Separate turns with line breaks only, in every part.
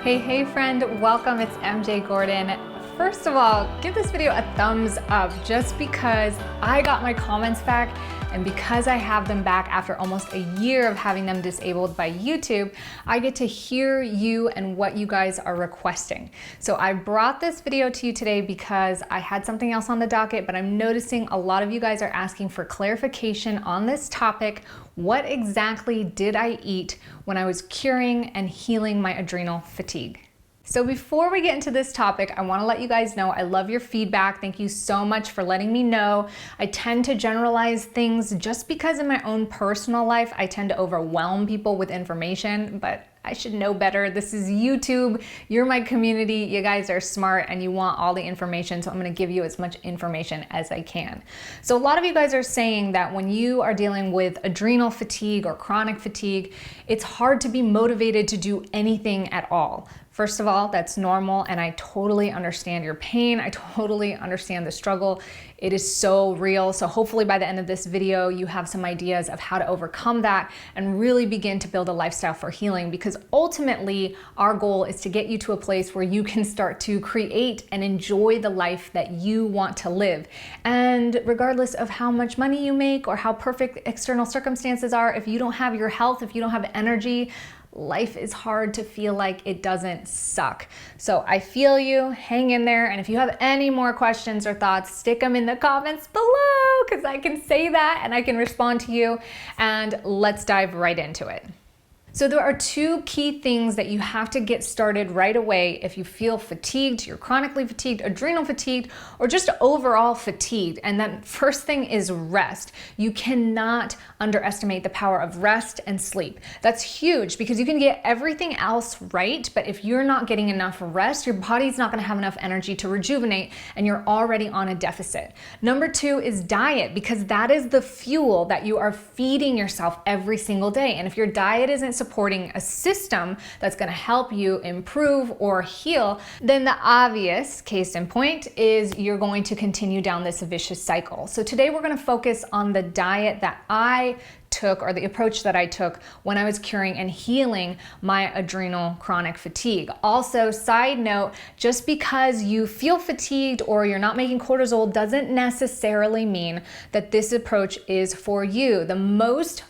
Hey friend, welcome. It's MJ Gordon. First of all, give this video a thumbs up just because I got my comments back and because I have them back after almost a year of having them disabled by YouTube, I get to hear you and what you guys are requesting. So I brought this video to you today because I had something else on the docket, but I'm noticing a lot of you guys are asking for clarification on this topic. What exactly did I eat when I was curing and healing my adrenal fatigue? So before we get into this topic, I want to let you guys know I love your feedback. Thank you so much for letting me know. I tend to generalize things just because in my own personal life, I tend to overwhelm people with information, but I should know better. This is YouTube. You're my community. You guys are smart and you want all the information. So I'm going to give you as much information as I can. So a lot of you guys are saying that when you are dealing with adrenal fatigue or chronic fatigue, it's hard to be motivated to do anything at all. First of all, that's normal and I totally understand your pain. I totally understand the struggle. It is so real. So hopefully by the end of this video, you have some ideas of how to overcome that and really begin to build a lifestyle for healing, because ultimately our goal is to get you to a place where you can start to create and enjoy the life that you want to live. And regardless of how much money you make or how perfect external circumstances are, if you don't have your health, if you don't have energy, life is hard to feel like it doesn't suck. So I feel you, hang in there. And if you have any more questions or thoughts, stick them in the comments below because I can say that and I can respond to you. And let's dive right into it. So there are two key things that you have to get started right away if you feel fatigued, you're chronically fatigued, adrenal fatigued, or just overall fatigued. And that first thing is rest. You cannot underestimate the power of rest and sleep. That's huge because you can get everything else right, but if you're not getting enough rest, your body's not going to have enough energy to rejuvenate and you're already on a deficit. Number two is diet, because that is the fuel that you are feeding yourself every single day. And if your diet isn't supporting a system that's going to help you improve or heal, then the obvious case in point is you're going to continue down this vicious cycle. So today we're going to focus on the diet that I took, or the approach that I took when I was curing and healing my adrenal chronic fatigue. Also, side note, just because you feel fatigued or you're not making cortisol doesn't necessarily mean that this approach is for you. The most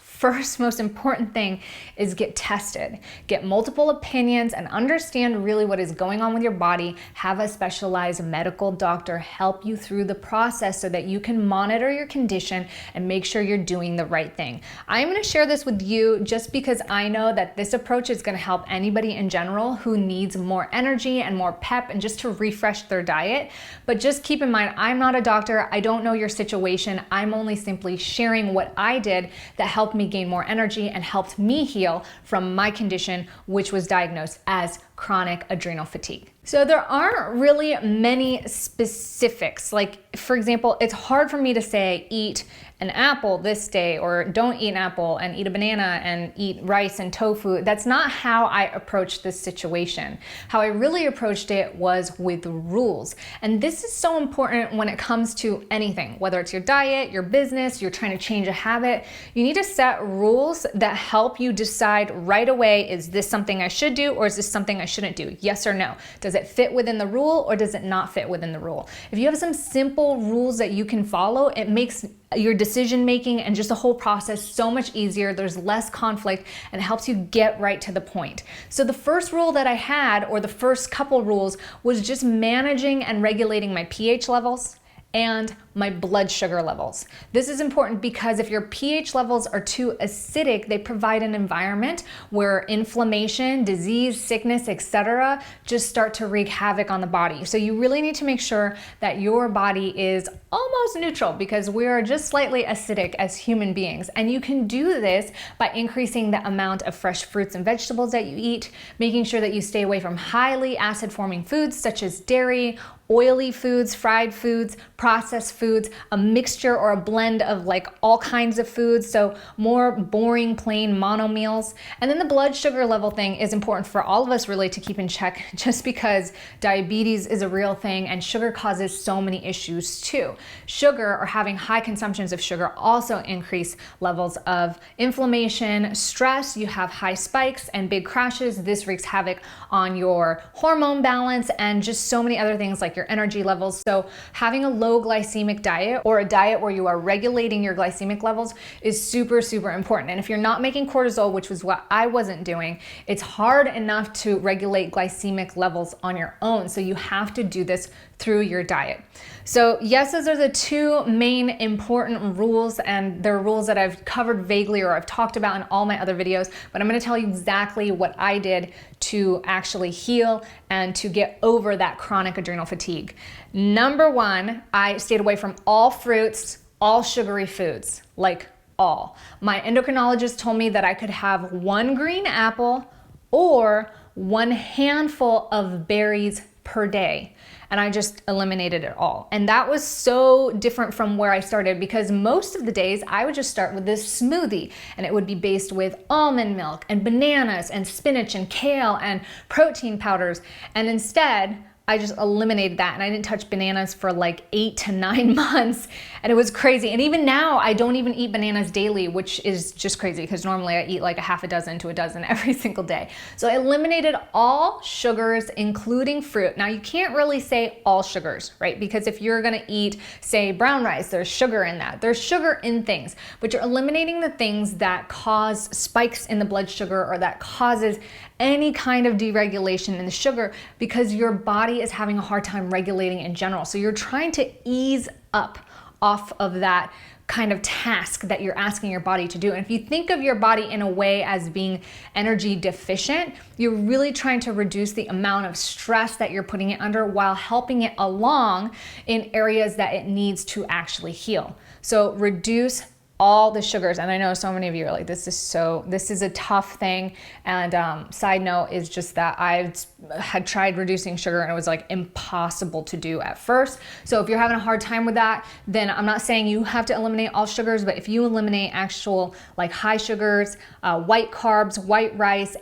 important thing is get tested, get multiple opinions and understand really what is going on with your body. Have a specialized medical doctor help you through the process so that you can monitor your condition and make sure you're doing the right thing. I'm going to share this with you just because I know that this approach is going to help anybody in general who needs more energy and more pep and just to refresh their diet. But just keep in mind, I'm not a doctor. I don't know your situation. I'm only simply sharing what I did that helped me gain more energy and helped me heal from my condition, which was diagnosed as chronic adrenal fatigue. So there aren't really many specifics. Like, for example, it's hard for me to say eat an apple this day or don't eat an apple and eat a banana and eat rice and tofu. That's not how I approached this situation. How I really approached it was with rules. And this is so important when it comes to anything, whether it's your diet, your business, you're trying to change a habit. You need to set rules that help you decide right away, is this something I should do or is this something I shouldn't do? Yes or no? Does it fit within the rule or does it not fit within the rule? If you have some simple rules that you can follow, it makes your decision making and just the whole process so much easier. There's less conflict and it helps you get right to the point. So the first rule that I had, or the first couple rules, was just managing and regulating my pH levels and my blood sugar levels. This is important because if your pH levels are too acidic, they provide an environment where inflammation, disease, sickness, etc. just start to wreak havoc on the body. So you really need to make sure that your body is almost neutral, because we are just slightly acidic as human beings. And you can do this by increasing the amount of fresh fruits and vegetables that you eat, making sure that you stay away from highly acid forming foods such as dairy, oily foods, fried foods, processed foods, foods, a mixture or a blend of like all kinds of foods, so more boring, plain mono meals. And then the blood sugar level thing is important for all of us really to keep in check, just because diabetes is a real thing and sugar causes so many issues too. Sugar, or having high consumptions of sugar, also increase levels of inflammation, stress. You have high spikes and big crashes. This wreaks havoc on your hormone balance and just so many other things like your energy levels. So having a low glycemic diet, or a diet where you are regulating your glycemic levels, is super, super important. And if you're not making cortisol, which was what I wasn't doing, it's hard enough to regulate glycemic levels on your own. So you have to do this through your diet. So yes, those are the two main important rules, and they're rules that I've covered vaguely or I've talked about in all my other videos, but I'm going to tell you exactly what I did to actually heal and to get over that chronic adrenal fatigue. Number one, I stayed away from all fruits, all sugary foods, like all. My endocrinologist told me that I could have one green apple or one handful of berries per day. And I just eliminated it all. And that was so different from where I started, because most of the days I would just start with this smoothie, and it would be based with almond milk and bananas and spinach and kale and protein powders. And instead, I just eliminated that, and I didn't touch bananas for like 8 to 9 months, and it was crazy. And even now, I don't even eat bananas daily, which is just crazy because normally I eat like a half a dozen to a dozen every single day. So I eliminated all sugars, including fruit. Now you can't really say all sugars, right? Because if you're gonna eat, say, brown rice, there's sugar in that. There's sugar in things, but you're eliminating the things that cause spikes in the blood sugar or that causes any kind of deregulation in the sugar, because your body is having a hard time regulating in general. So you're trying to ease up off of that kind of task that you're asking your body to do. And if you think of your body in a way as being energy deficient, you're really trying to reduce the amount of stress that you're putting it under while helping it along in areas that it needs to actually heal. So reduce all the sugars. And I know so many of you are like, this is a tough thing. And side note is just that I had tried reducing sugar and it was like impossible to do at first. So if you're having a hard time with that, then I'm not saying you have to eliminate all sugars, but if you eliminate actual like high sugars, white carbs, white rice,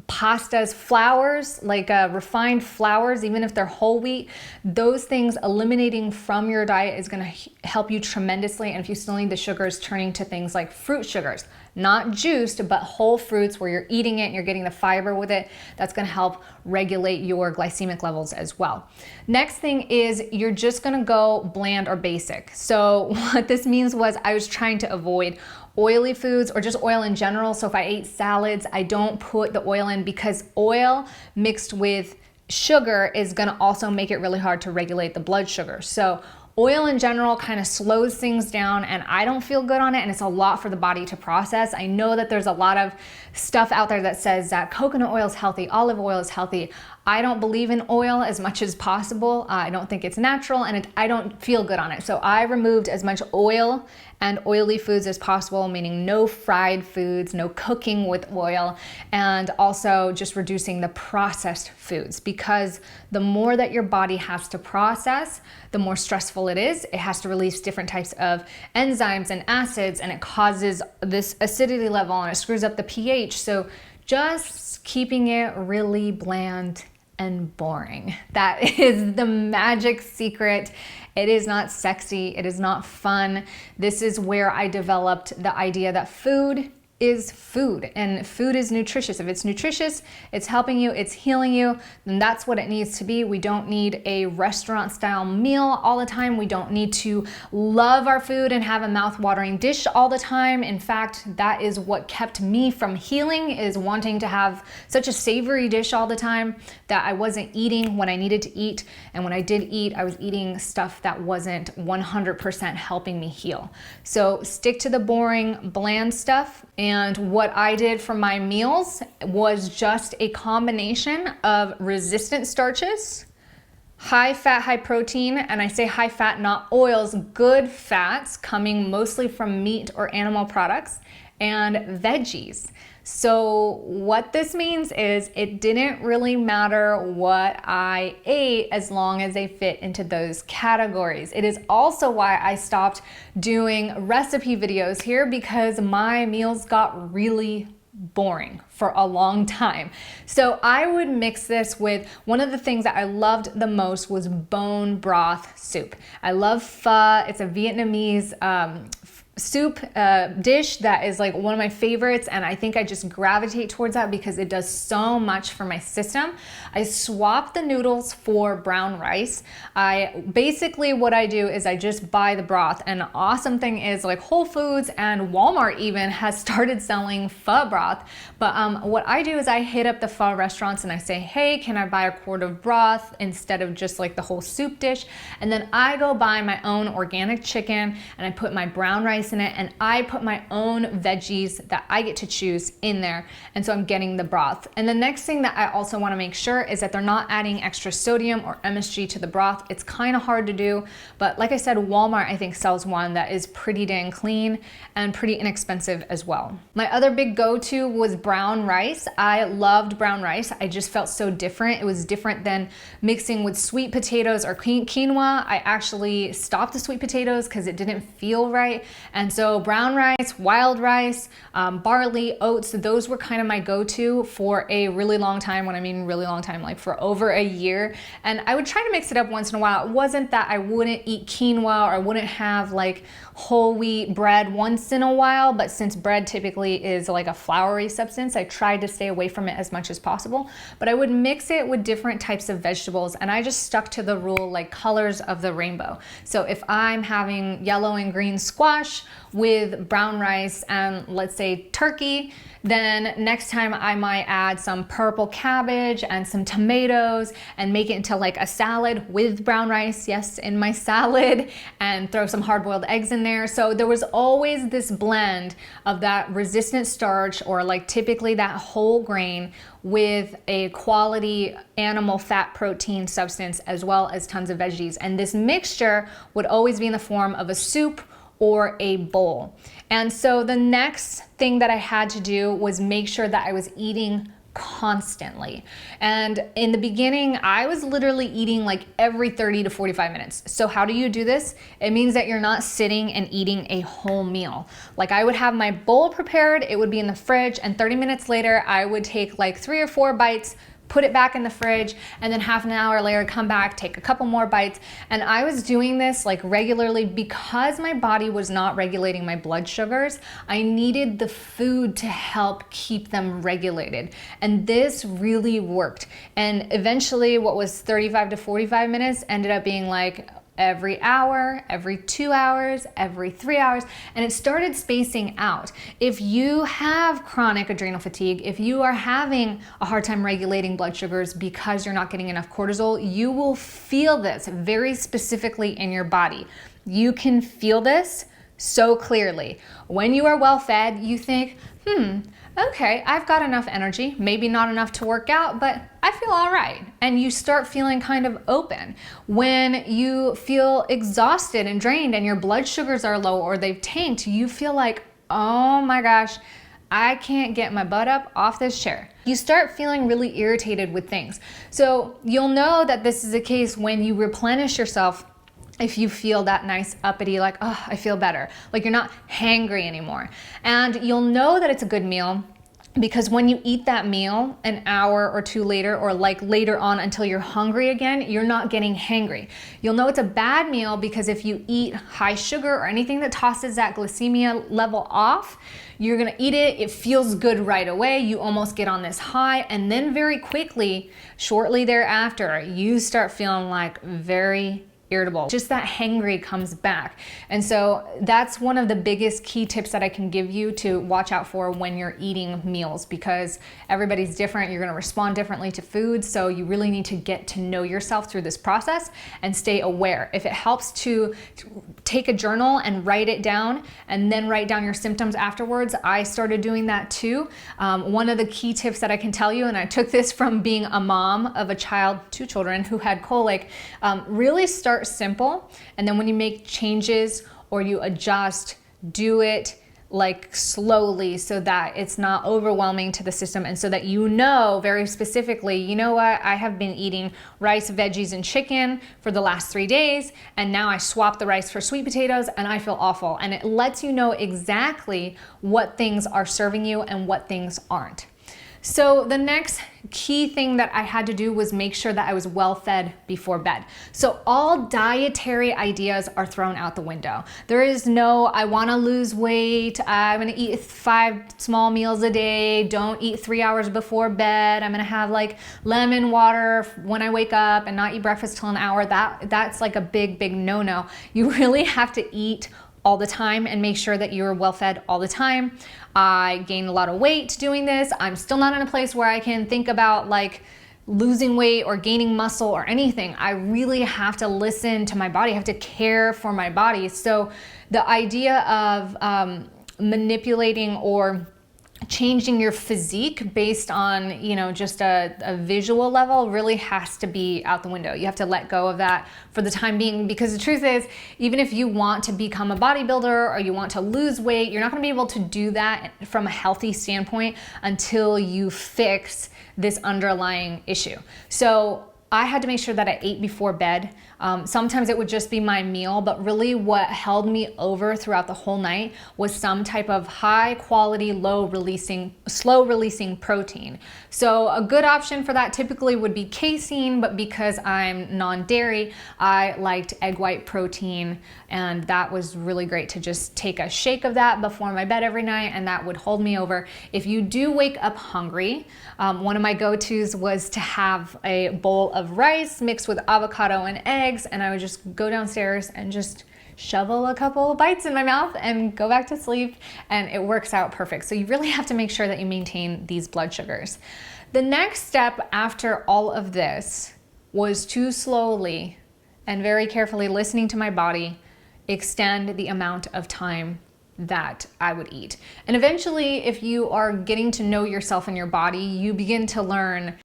pastas, flours, like refined flours, even if they're whole wheat, those things eliminating from your diet is going to help you tremendously. And if you still need the sugars, turning to things like fruit sugars, not juiced, but whole fruits where you're eating it and you're getting the fiber with it, that's going to help regulate your glycemic levels as well. Next thing is you're just going to go bland or basic. So what this means was I was trying to avoid oily foods or just oil in general. So if I ate salads, I don't put the oil in, because oil mixed with sugar is going to also make it really hard to regulate the blood sugar. So oil in general kind of slows things down, and I don't feel good on it, and it's a lot for the body to process. I know that there's a lot of stuff out there that says that coconut oil is healthy, olive oil is healthy. I don't believe in oil as much as possible. I don't think it's natural, and I don't feel good on it. So I removed as much oil and oily foods as possible, meaning no fried foods, no cooking with oil, and also just reducing the processed foods, because the more that your body has to process, the more stressful it is. It has to release different types of enzymes and acids, and it causes this acidity level, and it screws up the pH. So just keeping it really bland and boring. That is the magic secret. It is not sexy. It is not fun. This is where I developed the idea that food is food, and food is nutritious. If it's nutritious, it's helping you, it's healing you, then that's what it needs to be. We don't need a restaurant style meal all the time. We don't need to love our food and have a mouth-watering dish all the time. In fact, that is what kept me from healing, is wanting to have such a savory dish all the time that I wasn't eating when I needed to eat. And when I did eat, I was eating stuff that wasn't 100% helping me heal. So stick to the boring, bland stuff. And what I did for my meals was just a combination of resistant starches, High fat, high protein, and I say high fat, not oils, good fats coming mostly from meat or animal products, and veggies. So what this means is it didn't really matter what I ate as long as they fit into those categories. It is also why I stopped doing recipe videos here, because my meals got really boring for a long time. So I would mix this with, one of the things that I loved the most was bone broth soup. I love pho. It's a Vietnamese soup dish that is like one of my favorites, and I think I just gravitate towards that because it does so much for my system. I swap the noodles for brown rice. Basically what I do is I just buy the broth, and the awesome thing is like Whole Foods and Walmart even has started selling pho broth. But what I do is I hit up the pho restaurants and I say, hey, can I buy a quart of broth instead of just like the whole soup dish? And then I go buy my own organic chicken and I put my brown rice in it, and I put my own veggies that I get to choose in there, and so I'm getting the broth. And the next thing that I also want to make sure is that they're not adding extra sodium or MSG to the broth. It's kind of hard to do, but like I said, Walmart I think sells one that is pretty dang clean and pretty inexpensive as well. My other big go-to was brown rice. I loved brown rice. I just felt so different. It was different than mixing with sweet potatoes or quinoa. I actually stopped the sweet potatoes because it didn't feel right. And so brown rice, wild rice, barley, oats, those were kind of my go-to for a really long time. When I mean really long time, like for over a year. And I would try to mix it up once in a while. It wasn't that I wouldn't eat quinoa or I wouldn't have like whole wheat bread once in a while, but since bread typically is like a floury substance, I tried to stay away from it as much as possible. But I would mix it with different types of vegetables, and I just stuck to the rule like colors of the rainbow. So if I'm having yellow and green squash with brown rice and let's say turkey, then next time I might add some purple cabbage and some tomatoes and make it into like a salad with brown rice, yes, in my salad, and throw some hard-boiled eggs in there. So there was always this blend of that resistant starch, or like typically that whole grain, with a quality animal fat protein substance as well as tons of veggies. And this mixture would always be in the form of a soup or a bowl. And so the next thing that I had to do was make sure that I was eating constantly. And in the beginning, I was literally eating like every 30 to 45 minutes. So how do you do this? It means that you're not sitting and eating a whole meal. Like I would have my bowl prepared, it would be in the fridge, and 30 minutes later, I would take like 3 or 4 bites, put it back in the fridge, and then half an hour later come back, take a couple more bites. And I was doing this like regularly because my body was not regulating my blood sugars. I needed the food to help keep them regulated. And this really worked. And eventually what was 35 to 45 minutes ended up being like every hour, every 2 hours, every 3 hours, and it started spacing out. If you have chronic adrenal fatigue, if you are having a hard time regulating blood sugars because you're not getting enough cortisol, you will feel this very specifically in your body. You can feel this so clearly. When you are well fed, you think, okay, I've got enough energy, maybe not enough to work out, but I feel all right. And you start feeling kind of open. When you feel exhausted and drained and your blood sugars are low or they've tanked, you feel like, oh my gosh, I can't get my butt up off this chair. You start feeling really irritated with things. So you'll know that this is the case when you replenish yourself. If you feel that nice uppity, like, oh, I feel better, like you're not hangry anymore. And you'll know that it's a good meal because when you eat that meal an hour or two later, or like later on until you're hungry again, you're not getting hangry. You'll know it's a bad meal because if you eat high sugar or anything that tosses that glycemia level off, you're gonna eat it, it feels good right away, you almost get on this high, and then very quickly, shortly thereafter, you start feeling like very irritable. Just that hangry comes back. And so that's one of the biggest key tips that I can give you to watch out for when you're eating meals, because everybody's different. You're going to respond differently to food. So you really need to get to know yourself through this process and stay aware. If it helps to take a journal and write it down and then write down your symptoms afterwards. I started doing that too. One of the key tips that I can tell you, and I took this from being a mom of a child, 2 children who had colic, really start simple. And then when you make changes or you adjust, do it like slowly so that it's not overwhelming to the system, and so that you know very specifically, you know what, I have been eating rice, veggies, and chicken for the last 3 days, and now I swapped the rice for sweet potatoes and I feel awful. And it lets you know exactly what things are serving you and what things aren't. So the next key thing that I had to do was make sure that I was well fed before bed. So all dietary ideas are thrown out the window. There is no, I want to lose weight, I'm going to eat 5 small meals a day, don't eat 3 hours before bed, I'm going to have like lemon water when I wake up and not eat breakfast till an hour. That's like a big no-no. You really have to eat all the time and make sure that you're well fed all the time. I gained a lot of weight doing this. I'm still not in a place where I can think about like losing weight or gaining muscle or anything. I really have to listen to my body. I have to care for my body. So the idea of manipulating or changing your physique based on, you know, just a visual level really has to be out the window. You have to let go of that for the time being, because the truth is, even if you want to become a bodybuilder or you want to lose weight, you're not going to be able to do that from a healthy standpoint until you fix this underlying issue. So I had to make sure that I ate before bed. Sometimes it would just be my meal, but really what held me over throughout the whole night was some type of high quality, slow releasing protein. So a good option for that typically would be casein, but because I'm non-dairy, I liked egg white protein, and that was really great to just take a shake of that before my bed every night, and that would hold me over. If you do wake up hungry, one of my go-tos was to have a bowl of rice mixed with avocado and eggs, and I would just go downstairs and just shovel a couple of bites in my mouth and go back to sleep, and it works out perfect. So you really have to make sure that you maintain these blood sugars. The next step after all of this was to slowly and very carefully, listening to my body, extend the amount of time that I would eat. And eventually, if you are getting to know yourself and your body, you begin to learn,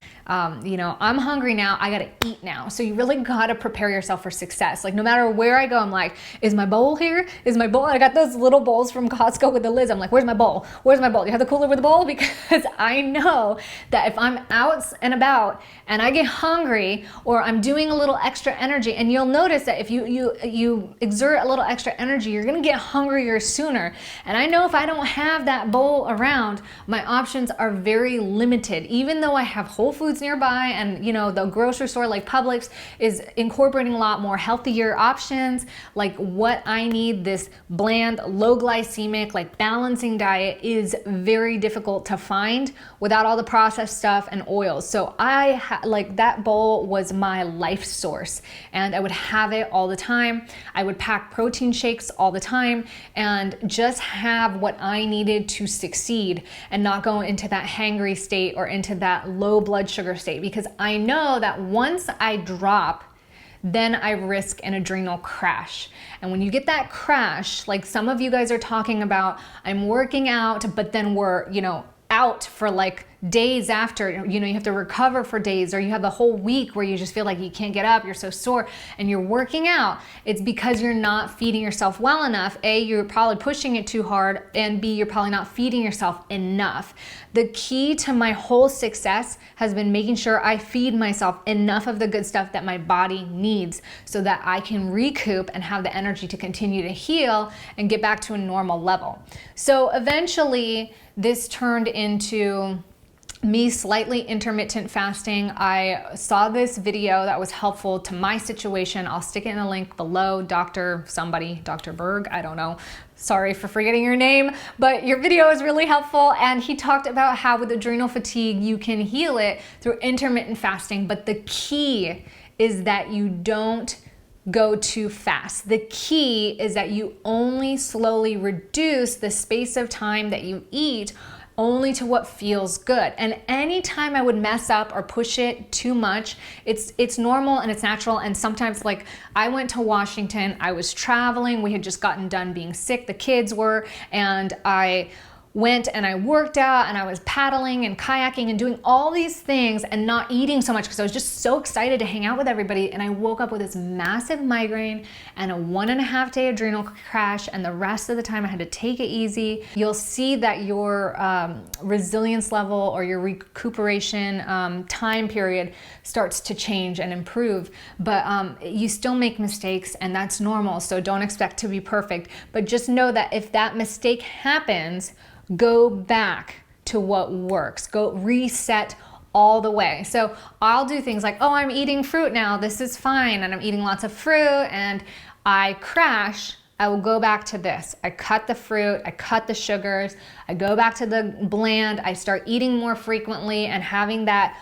you know, I'm hungry now, I gotta eat now. So you really gotta prepare yourself for success. Like no matter where I go, I'm like, is my bowl here? Is my bowl? I got those little bowls from Costco with the lids. I'm like, where's my bowl? Where's my bowl? Do you have the cooler with the bowl? Because I know that if I'm out and about and I get hungry, or I'm doing a little extra energy, and you'll notice that if you exert a little extra energy, you're gonna get hungrier sooner. And I know if I don't have that bowl around, my options are very limited. Even though I have Whole Foods nearby, and you know, the grocery store like Publix is incorporating a lot more healthier options, like what I need, this bland, low glycemic, like balancing diet, is very difficult to find without all the processed stuff and oils. So like that bowl was my life source, and I would have it all the time. I would pack protein shakes all the time and just have what I needed to succeed and not go into that hangry state or into that low blood sugar state, because I know that once I drop, then I risk an adrenal crash. And when you get that crash, like some of you guys are talking about, I'm working out, but then we're, you know, out for like days after, you know, you have to recover for days, or you have the whole week where you just feel like you can't get up, you're so sore, and you're working out. It's because you're not feeding yourself well enough. A, you're probably pushing it too hard, and B, you're probably not feeding yourself enough. The key to my whole success has been making sure I feed myself enough of the good stuff that my body needs so that I can recoup and have the energy to continue to heal and get back to a normal level. So eventually this turned into me slightly intermittent fasting. I saw this video that was helpful to my situation. I'll stick it in a link below. Dr. Berg, I don't know. Sorry for forgetting your name, but your video is really helpful. And he talked about how with adrenal fatigue, you can heal it through intermittent fasting. But the key is that you don't go too fast. The key is that you only slowly reduce the space of time that you eat only to what feels good. And anytime I would mess up or push it too much, it's normal and it's natural. And sometimes, like, I went to Washington, I was traveling, we had just gotten done being sick, the kids were, and I went and I worked out and I was paddling and kayaking and doing all these things and not eating so much because I was just so excited to hang out with everybody. And I woke up with this massive migraine and a 1.5 day adrenal crash, and the rest of the time I had to take it easy. You'll see that your resilience level or your recuperation time period starts to change and improve, but you still make mistakes, and that's normal. So don't expect to be perfect, but just know that if that mistake happens, go back to what works. Go reset all the way. So I'll do things like, oh, I'm eating fruit now, this is fine, and I'm eating lots of fruit, and I crash. I will go back to this. I cut the fruit, I cut the sugars, I go back to the bland, I start eating more frequently and having that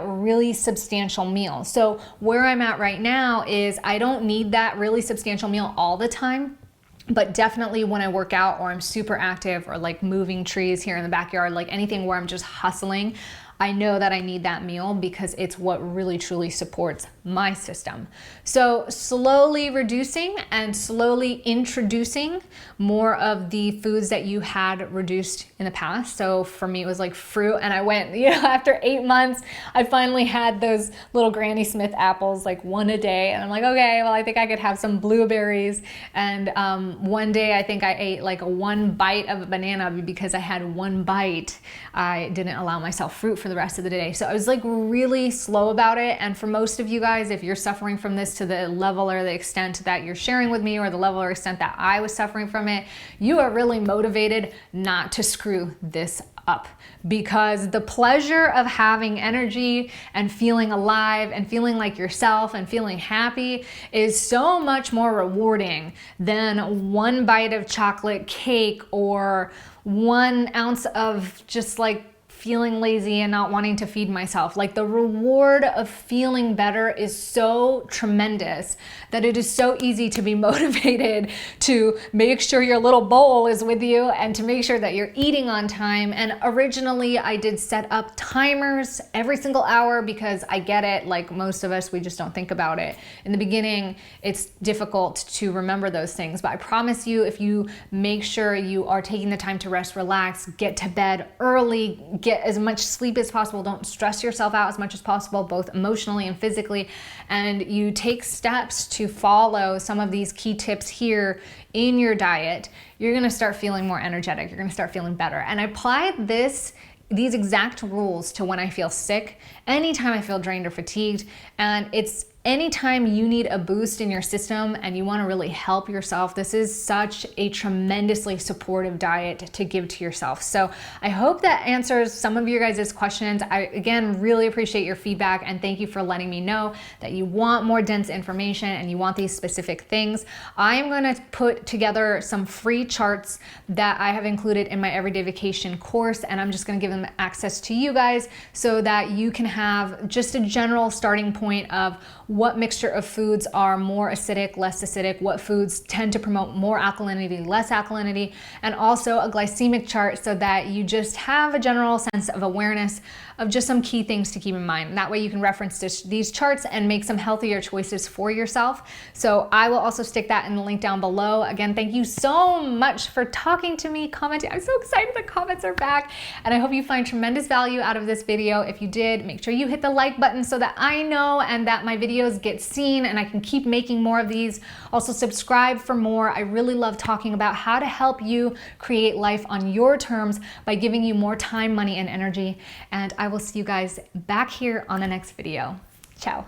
really substantial meal. So where I'm at right now is I don't need that really substantial meal all the time. But definitely when I work out or I'm super active or like moving trees here in the backyard, like anything where I'm just hustling, I know that I need that meal because it's what really truly supports my system. So slowly reducing and slowly introducing more of the foods that you had reduced in the past. So for me, it was like fruit, and I went, after 8 months, I finally had those little Granny Smith apples, like one a day. And I'm like, okay, well, I think I could have some blueberries. And one day I think I ate like one bite of a banana because I had one bite. I didn't allow myself fruit for the rest of the day. So I was like really slow about it. And for most of you guys, if you're suffering from this to the level or the extent that you're sharing with me, or the level or extent that I was suffering from it, you are really motivated not to screw this up, because the pleasure of having energy and feeling alive and feeling like yourself and feeling happy is so much more rewarding than one bite of chocolate cake or 1 ounce of just like feeling lazy and not wanting to feed myself. Like, the reward of feeling better is so tremendous that it is so easy to be motivated to make sure your little bowl is with you and to make sure that you're eating on time. And originally I did set up timers every single hour because I get it, like most of us, we just don't think about it. In the beginning, it's difficult to remember those things, but I promise you, if you make sure you are taking the time to rest, relax, get to bed early, get as much sleep as possible, don't stress yourself out as much as possible, both emotionally and physically, and you take steps to follow some of these key tips here in your diet, you're gonna start feeling more energetic, you're gonna start feeling better. And I applied these exact rules to when I feel sick, anytime I feel drained or fatigued, and it's anytime you need a boost in your system and you want to really help yourself. This is such a tremendously supportive diet to give to yourself. So I hope that answers some of your guys' questions. I, again, really appreciate your feedback, and thank you for letting me know that you want more dense information and you want these specific things. I am going to put together some free charts that I have included in my Everyday Vacation course, and I'm just going to give them access to you guys so that you can have just a general starting point of what mixture of foods are more acidic, less acidic, what foods tend to promote more alkalinity, less alkalinity, and also a glycemic chart so that you just have a general sense of awareness of just some key things to keep in mind. That way you can reference these charts and make some healthier choices for yourself. So I will also stick that in the link down below. Again, thank you so much for talking to me, commenting. I'm so excited the comments are back, and I hope you find tremendous value out of this video. If you did, make sure you hit the like button so that I know and that my videos get seen and I can keep making more of these. Also subscribe for more. I really love talking about how to help you create life on your terms by giving you more time, money, and energy. And I will see you guys back here on the next video. Ciao.